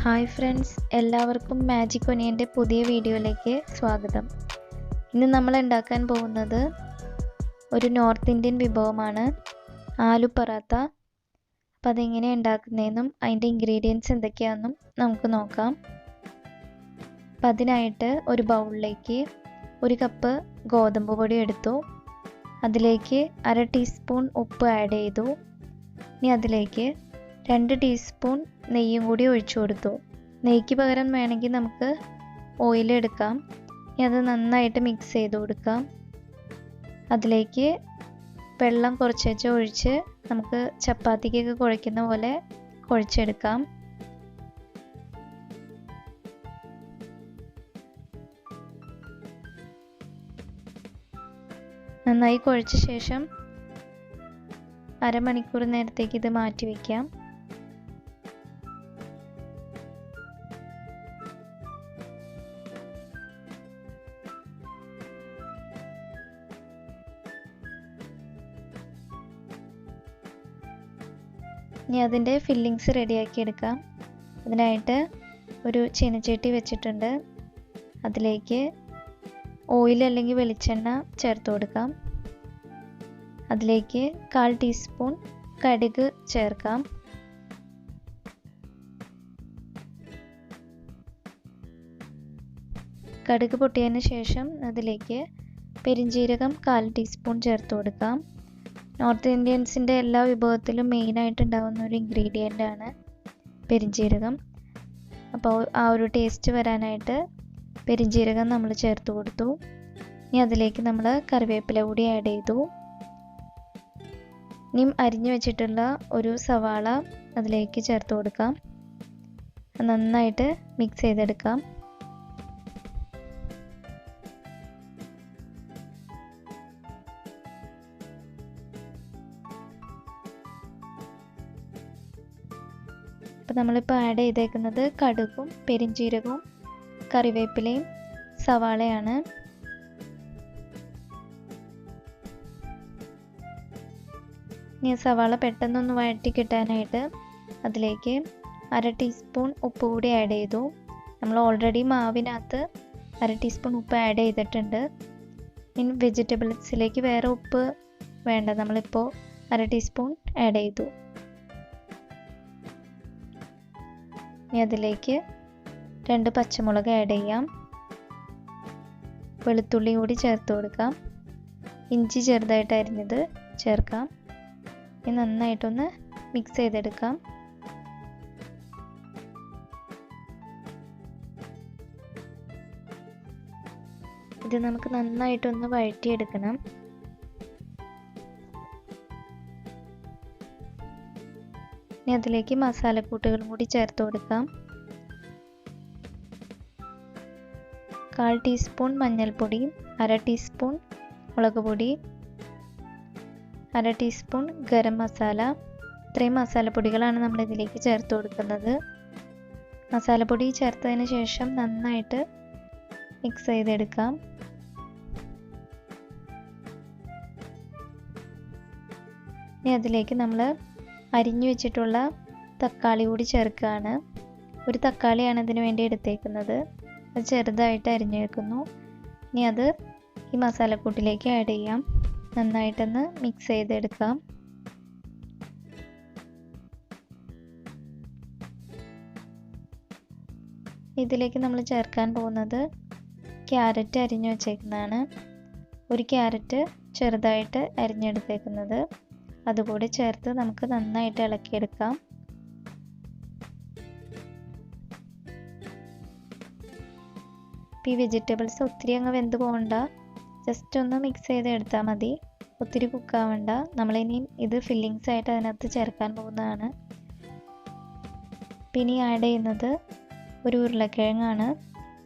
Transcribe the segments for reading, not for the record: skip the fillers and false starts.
Hi friends, എല്ലാവർക്കും magic ഒനിയൻ്റെ പുതിയ വീഡിയോയിലേക്ക് സ്വാഗതം. ഇന്ന് നമ്മൾ ഉണ്ടാക്കാൻ പോകുന്നത് ഒരു നോർത്ത് ഇന്ത്യൻ വിഭവമാണ്, ആലു പറാത്ത. അപ്പം അതെങ്ങനെ ഉണ്ടാക്കുന്നതെന്നും അതിൻ്റെ ഇൻഗ്രീഡിയൻസ് എന്തൊക്കെയാണെന്നും നമുക്ക് നോക്കാം. അപ്പം അതിനായിട്ട് ഒരു ബൗളിലേക്ക് 1 കപ്പ് ഗോതമ്പ് പൊടി എടുത്തു. അതിലേക്ക് 1/2 ടീസ്പൂൺ ഉപ്പ് ആഡ് ചെയ്തു. ഇനി അതിലേക്ക് 2 ടീസ്പൂൺ നെയ്യും കൂടി ഒഴിച്ചു കൊടുത്തു. നെയ്ക്ക് പകരം വേണമെങ്കിൽ നമുക്ക് ഓയിൽ എടുക്കാം. ഇനി അത് നന്നായിട്ട് മിക്സ് ചെയ്ത് കൊടുക്കാം. അതിലേക്ക് വെള്ളം കുറച്ച് ഒഴിച്ച് നമുക്ക് ചപ്പാത്തിക്കൊക്കെ കുഴയ്ക്കുന്ന പോലെ കുഴച്ചെടുക്കാം. നന്നായി കുഴച്ച ശേഷം അരമണിക്കൂർ നേരത്തേക്ക് ഇത് മാറ്റി വയ്ക്കാം. ഇനി അതിൻ്റെ ഫില്ലിങ്സ് റെഡിയാക്കി എടുക്കാം. അതിനായിട്ട് ഒരു ചീനച്ചട്ടി വെച്ചിട്ടുണ്ട്. അതിലേക്ക് ഓയിൽ അല്ലെങ്കിൽ വെളിച്ചെണ്ണ ചേർത്ത് കൊടുക്കാം. അതിലേക്ക് 1/4 ടീസ്പൂൺ കടുക് ചേർക്കാം. കടുക് പൊട്ടിയതിന് ശേഷം അതിലേക്ക് പെരുംജീരകം 1/4 ടീസ്പൂൺ ചേർത്ത് കൊടുക്കാം. നോർത്ത് ഇന്ത്യൻസിൻ്റെ എല്ലാ വിഭവത്തിലും മെയിനായിട്ട് ഉണ്ടാകുന്ന ഒരു ഇൻഗ്രീഡിയൻ്റ് ആണ് പെരുംജീരകം. അപ്പോൾ ആ ഒരു ടേസ്റ്റ് വരാനായിട്ട് പെരുംജീരകം നമ്മൾ ചേർത്ത് കൊടുത്തു. ഇനി അതിലേക്ക് നമ്മൾ കറിവേപ്പില കൂടി ആഡ് ചെയ്തു. ഇനി അരിഞ്ഞു വെച്ചിട്ടുള്ള ഒരു സവാള അതിലേക്ക് ചേർത്ത് കൊടുക്കാം. നന്നായിട്ട് മിക്സ് ചെയ്തെടുക്കാം. അപ്പോൾ നമ്മളിപ്പോൾ ആഡ് ചെയ്തേക്കുന്നത് കടുകും പെരുംജീരകവും കറിവേപ്പിലയും സവാളയാണ്. ഇനി സവാള പെട്ടെന്നൊന്ന് വഴറ്റി കിട്ടാനായിട്ട് അതിലേക്ക് 1/2 ടീസ്പൂൺ ഉപ്പ് കൂടി ആഡ് ചെയ്തു. നമ്മൾ ഓൾറെഡി മാവിനകത്ത് 1/2 ടീസ്പൂൺ ഉപ്പ് ആഡ് ചെയ്തിട്ടുണ്ട്. ഇനി വെജിറ്റബിൾസിലേക്ക് വേറെ ഉപ്പ് വേണ്ട, നമ്മളിപ്പോൾ 1/2 ടീസ്പൂൺ ആഡ് ചെയ്തു. ഇനി അതിലേക്ക് 2 പച്ചമുളക് ആഡ് ചെയ്യാം. വെളുത്തുള്ളി കൂടി ചേർത്ത് കൊടുക്കാം. ഇഞ്ചി ചെറുതായിട്ട് അരിഞ്ഞത് ചേർക്കാം. ഇനി നന്നായിട്ടൊന്ന് മിക്സ് ചെയ്തെടുക്കാം. ഇത് നമുക്ക് നന്നായിട്ടൊന്ന് വഴറ്റിയെടുക്കണം. ഇനി അതിലേക്ക് മസാലക്കൂട്ടുകളും കൂടി ചേർത്ത് കൊടുക്കാം. 1/4 ടീസ്പൂൺ മഞ്ഞൾപ്പൊടി, 1/2 ടീസ്പൂൺ മുളക് പൊടി, 1/2 ടീസ്പൂൺ ഗരം മസാല. ഇത്രയും മസാലപ്പൊടികളാണ് നമ്മൾ ഇതിലേക്ക് ചേർത്ത് കൊടുക്കുന്നത്. മസാലപ്പൊടി ചേർത്തതിന് ശേഷം നന്നായിട്ട് മിക്സ് ചെയ്തെടുക്കാം. ഇനി അതിലേക്ക് നമ്മൾ അരിഞ്ഞു വെച്ചിട്ടുള്ള തക്കാളി കൂടി ചേർക്കുകയാണ്. ഒരു തക്കാളിയാണ് ഇതിനു വേണ്ടി എടുത്തേക്കുന്നത്. അത് ചെറുതായിട്ട് അരിഞ്ഞു വെക്കുന്നു. ഇനി അത് ഈ മസാലക്കൂട്ടിലേക്ക് ആഡ് ചെയ്യാം. നന്നായിട്ടൊന്ന് മിക്സ് ചെയ്തെടുക്കാം. ഇതിലേക്ക് നമ്മൾ ചേർക്കാൻ പോകുന്നത് ക്യാരറ്റ് അരിഞ്ഞു വെച്ചേക്കുന്നതാണ്. ഒരു ക്യാരറ്റ് ചെറുതായിട്ട് അരിഞ്ഞെടുത്തേക്കുന്നത് അതുകൂടി ചേർത്ത് നമുക്ക് നന്നായിട്ട് ഇളക്കിയെടുക്കാം. ഈ വെജിറ്റബിൾസ് ഒത്തിരി അങ്ങ് വെന്ത് പോകണ്ട, ജസ്റ്റ് ഒന്ന് മിക്സ് ചെയ്ത് എടുത്താൽ മതി. ഒത്തിരി കുക്കാവണ്ട. നമ്മളിനിയും ഇത് ഫില്ലിങ്സ് ആയിട്ട് അതിനകത്ത് ചേർക്കാൻ പോകുന്നതാണ്. പിന്നെ ആഡ് ചെയ്യുന്നത് ഒരു ഉരുളക്കിഴങ്ങാണ്.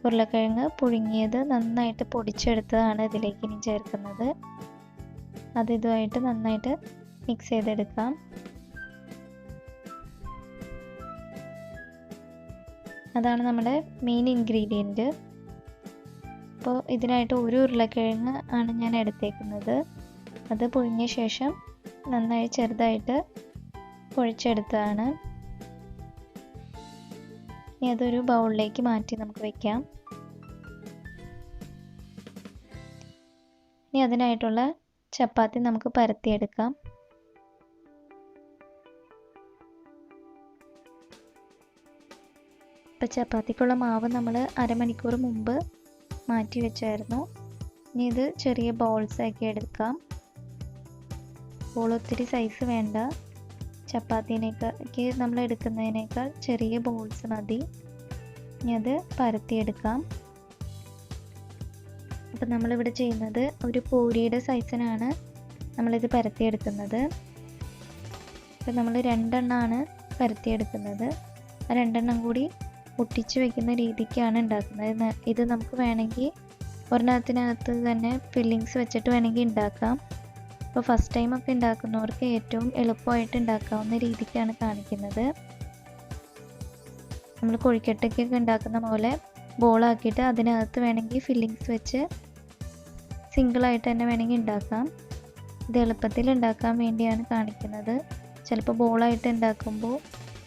ഉരുളക്കിഴങ്ങ് പുഴുങ്ങിയത് നന്നായിട്ട് പൊടിച്ചെടുത്തതാണ് ഇതിലേക്ക് ഇനി ചേർക്കുന്നത്. അത് ഇതുമായിട്ട് നന്നായിട്ട് മിക്സ് ചെയ്തെടുക്കാം. അതാണ് നമ്മുടെ മെയിൻ ഇൻഗ്രീഡിയൻറ്റ്. അപ്പോൾ ഇതിനായിട്ട് ഒരു ഉരുളക്കിഴങ്ങ് ആണ് ഞാൻ എടുത്തേക്കുന്നത്. അത് പുഴുങ്ങിയ ശേഷം നന്നായി ചെറുതായിട്ട് കുഴച്ചെടുത്തതാണ്. ഇനി അതൊരു ബൗളിലേക്ക് മാറ്റി നമുക്ക് വെക്കാം. ഇനി അതിനായിട്ടുള്ള ചപ്പാത്തി നമുക്ക് പരത്തിയെടുക്കാം. ഇപ്പോൾ ചപ്പാത്തിക്കുള്ള മാവ് നമ്മൾ അരമണിക്കൂർ മുമ്പ് മാറ്റി വെച്ചായിരുന്നു. ഇനി ഇത് ചെറിയ ബോൾസ് ആക്കി എടുക്കാം. ബോൾ ഒത്തിരി സൈസ് വേണ്ട, ചപ്പാത്തിനേക്ക് നമ്മൾ എടുക്കുന്നതിനേക്കാൾ ചെറിയ ബോൾസ് മതി. ഇനി അത് പരത്തിയെടുക്കാം. അപ്പം നമ്മളിവിടെ ചെയ്യുന്നത് ഒരു പൂരിയുടെ സൈസിനാണ് നമ്മളിത് പരത്തിയെടുക്കുന്നത്. അപ്പം നമ്മൾ 2 എണ്ണമാണ് പരത്തിയെടുക്കുന്നത്. ആ 2 എണ്ണം കൂടി ഒട്ടിച്ച് വെക്കുന്ന രീതിക്കാണ് ഉണ്ടാക്കുന്നത്. ഇത് നമുക്ക് വേണമെങ്കിൽ ഒരെണ്ണത്തിനകത്ത് തന്നെ ഫില്ലിങ്സ് വെച്ചിട്ട് വേണമെങ്കിൽ ഉണ്ടാക്കാം. അപ്പോൾ ഫസ്റ്റ് ടൈമൊക്കെ ഉണ്ടാക്കുന്നവർക്ക് ഏറ്റവും എളുപ്പമായിട്ട് ഉണ്ടാക്കാവുന്ന രീതിക്കാണ് കാണിക്കുന്നത്. നമ്മൾ കൊഴുക്കട്ടയ്ക്കൊക്കെ ഉണ്ടാക്കുന്ന പോലെ ബോളാക്കിയിട്ട് അതിനകത്ത് വേണമെങ്കിൽ ഫില്ലിങ്സ് വെച്ച് സിംഗിളായിട്ട് തന്നെ വേണമെങ്കിൽ ഉണ്ടാക്കാം. ഇത് എളുപ്പത്തിൽ ഉണ്ടാക്കാൻ വേണ്ടിയാണ് കാണിക്കുന്നത്. ചിലപ്പോൾ ബോളായിട്ട് ഉണ്ടാക്കുമ്പോൾ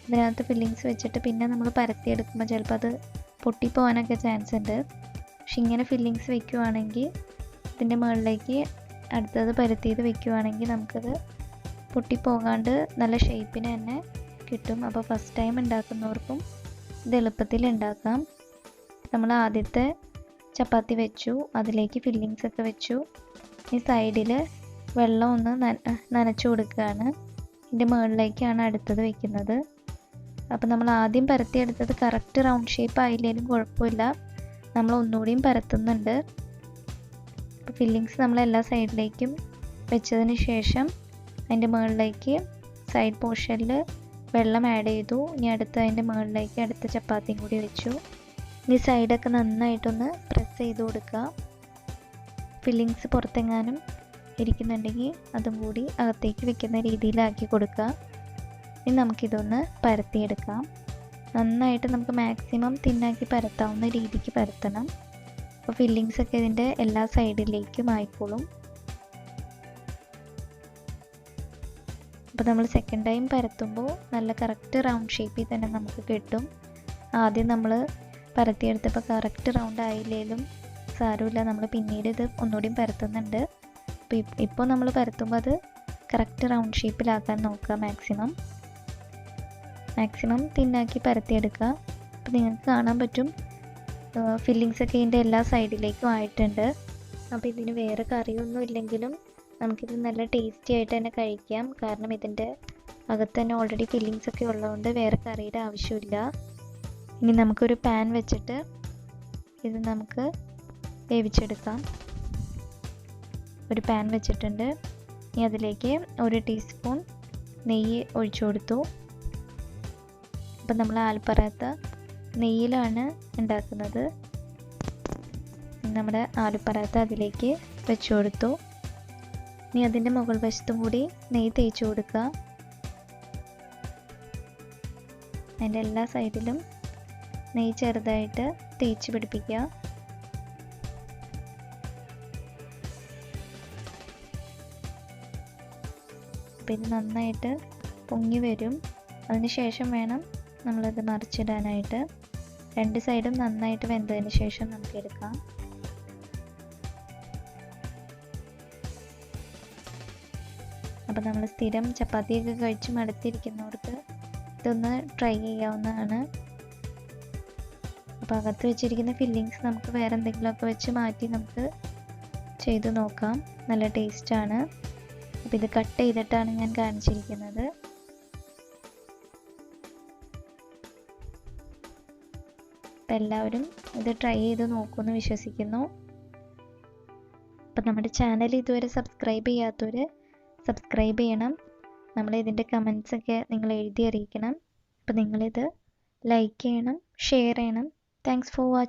ഇതിനകത്ത് ഫില്ലിങ്സ് വെച്ചിട്ട് പിന്നെ നമ്മൾ പരത്തിയെടുക്കുമ്പോൾ ചിലപ്പോൾ അത് പൊട്ടിപ്പോകാനൊക്കെ ചാൻസ് ഉണ്ട്. പക്ഷെ ഇങ്ങനെ ഫില്ലിങ്സ് വെക്കുവാണെങ്കിൽ ഇതിൻ്റെ മുകളിലേക്ക് അടുത്തത് പരത്തിയത് വെക്കുവാണെങ്കിൽ നമുക്കത് പൊട്ടിപ്പോകാണ്ട് നല്ല ഷേപ്പിന് തന്നെ കിട്ടും. അപ്പോൾ ഫസ്റ്റ് ടൈം ഉണ്ടാക്കുന്നവർക്കും ഇത് എളുപ്പത്തിൽ ഉണ്ടാക്കാം. നമ്മൾ ആദ്യത്തെ ചപ്പാത്തി വെച്ചു, അതിലേക്ക് ഫില്ലിങ്സ് ഒക്കെ വെച്ചു. ഈ സൈഡിൽ വെള്ളം ഒന്ന് നനച്ചു കൊടുക്കുകയാണ്. ഇതിൻ്റെ മുകളിലേക്കാണ് അടുത്തത് വെക്കുന്നത്. അപ്പോൾ നമ്മൾ ആദ്യം പരത്തിയെടുത്തത് കറക്റ്റ് റൗണ്ട് ഷേപ്പ് ആയില്ലെങ്കിലും കുഴപ്പമില്ല, നമ്മൾ ഒന്നുകൂടിയും പരത്തുന്നുണ്ട്. അപ്പോൾ ഫില്ലിങ്സ് നമ്മൾ എല്ലാ സൈഡിലേക്കും വെച്ചതിന് ശേഷം അതിൻ്റെ മുകളിലേക്ക് സൈഡ് പോർഷനിൽ വെള്ളം ആഡ് ചെയ്തു. ഇനി അതിൻ്റെ മുകളിലേക്ക് അടുത്ത ചപ്പാത്തിയും കൂടി വെച്ചു. ഇനി സൈഡൊക്കെ നന്നായിട്ടൊന്ന് പ്രസ് ചെയ്ത് കൊടുക്കുക. ഫില്ലിങ്സ് പുറത്തെങ്ങാനും ഇരിക്കുന്നുണ്ടെങ്കിൽ അതും കൂടി അകത്തേക്ക് വെക്കുന്ന രീതിയിലാക്കി കൊടുക്കുക. ഇനി നമുക്കിതൊന്ന് പരത്തിയെടുക്കാം. നന്നായിട്ട് നമുക്ക് മാക്സിമം തിന്നാക്കി പരത്താവുന്ന രീതിക്ക് പരത്തണം. അപ്പോൾ ഫില്ലിങ്സ് ഒക്കെ ഇതിൻ്റെ എല്ലാ സൈഡിലേക്കും ആയിക്കോളും. അപ്പോൾ നമ്മൾ സെക്കൻഡ് ടൈം പരത്തുമ്പോൾ നല്ല കറക്റ്റ് റൗണ്ട് ഷേപ്പിൽ തന്നെ നമുക്ക് കിട്ടും. ആദ്യം നമ്മൾ പരത്തിയെടുത്തപ്പോൾ കറക്റ്റ് റൗണ്ട് ആയില്ലേലും സാരമില്ല, നമ്മൾ പിന്നീട് ഇത് ഒന്നുകൂടിയും പരത്തുന്നുണ്ട്. അപ്പോൾ ഇപ്പോൾ നമ്മൾ പരത്തുമ്പോൾ അത് കറക്റ്റ് റൗണ്ട് ഷേപ്പിലാക്കാൻ നോക്കുക. മാക്സിമം തിന്നാക്കി പരത്തിയെടുക്കുക. അപ്പോൾ നിങ്ങൾക്ക് കാണാൻ പറ്റും ഫില്ലിങ്സ് ഒക്കെ ഇതിൻ്റെ എല്ലാ സൈഡിലേക്കും ആയിട്ടുണ്ട്. അപ്പോൾ ഇതിന് വേറെ കറിയൊന്നും ഇല്ലെങ്കിലും നമുക്കിത് നല്ല ടേസ്റ്റി ആയിട്ട് തന്നെ കഴിക്കാം. കാരണം ഇതിൻ്റെ അകത്ത് തന്നെ ഓൾറെഡി ഫില്ലിങ്സ് ഒക്കെ ഉള്ളതുകൊണ്ട് വേറെ കറിയുടെ ആവശ്യമില്ല. ഇനി നമുക്കൊരു പാൻ വെച്ചിട്ട് ഇത് നമുക്ക് വേവിച്ചെടുക്കാം. ഒരു പാൻ വെച്ചിട്ടുണ്ട്. ഇനി അതിലേക്ക് 1 ടീസ്പൂൺ നെയ്യ് ഒഴിച്ചു കൊടുത്തു. അപ്പം നമ്മൾ ആലൂ പറാത്ത നെയ്യിലാണ് ഉണ്ടാക്കുന്നത്. നമ്മുടെ ആലൂ പറാത്ത അതിലേക്ക് വെച്ചു കൊടുത്തു. ഇനി അതിൻ്റെ മുകൾ വശത്തും കൂടി നെയ്യ് തേച്ച് കൊടുക്കുക. അതിൻ്റെ എല്ലാ സൈഡിലും നെയ്യ് ചെറുതായിട്ട് തേച്ച് പിടിപ്പിക്കുക. അപ്പോൾ ഇത് നന്നായിട്ട് പൊങ്ങി വരും. അതിന് ശേഷം വേണം നമ്മളത് മറിച്ചിടാനായിട്ട്. 2 സൈഡും നന്നായിട്ട് വെന്തതിന് ശേഷം നമുക്ക് എടുക്കാം. അപ്പോൾ നമ്മൾ സ്ഥിരം ചപ്പാത്തിയൊക്കെ കഴിച്ച് മടുത്തിരിക്കുന്നവർക്ക് ഇതൊന്ന് ട്രൈ ചെയ്യാവുന്നതാണ്. അപ്പോൾ അകത്ത് വെച്ചിരിക്കുന്ന ഫില്ലിങ്സ് നമുക്ക് വേറെ എന്തെങ്കിലുമൊക്കെ വെച്ച് മാറ്റി നമുക്ക് ചെയ്ത് നോക്കാം. നല്ല ടേസ്റ്റാണ്. അപ്പോൾ ഇത് കട്ട് ചെയ്തിട്ടാണ് ഞാൻ കാണിച്ചിരിക്കുന്നത്. അപ്പോൾ എല്ലാവരും ഇത് ട്രൈ ചെയ്ത് നോക്കുമെന്ന് വിശ്വസിക്കുന്നു. അപ്പോൾ നമ്മുടെ ചാനൽ ഇതുവരെ സബ്സ്ക്രൈബ് ചെയ്യാത്തവർ സബ്സ്ക്രൈബ് ചെയ്യണം. ഇതിൻ്റെ കമൻസൊക്കെ നിങ്ങൾ എഴുതി അറിയിക്കണം. അപ്പോൾ നിങ്ങളിത് ലൈക്ക് ചെയ്യണം, ഷെയർ ചെയ്യണം. Thanks for watching.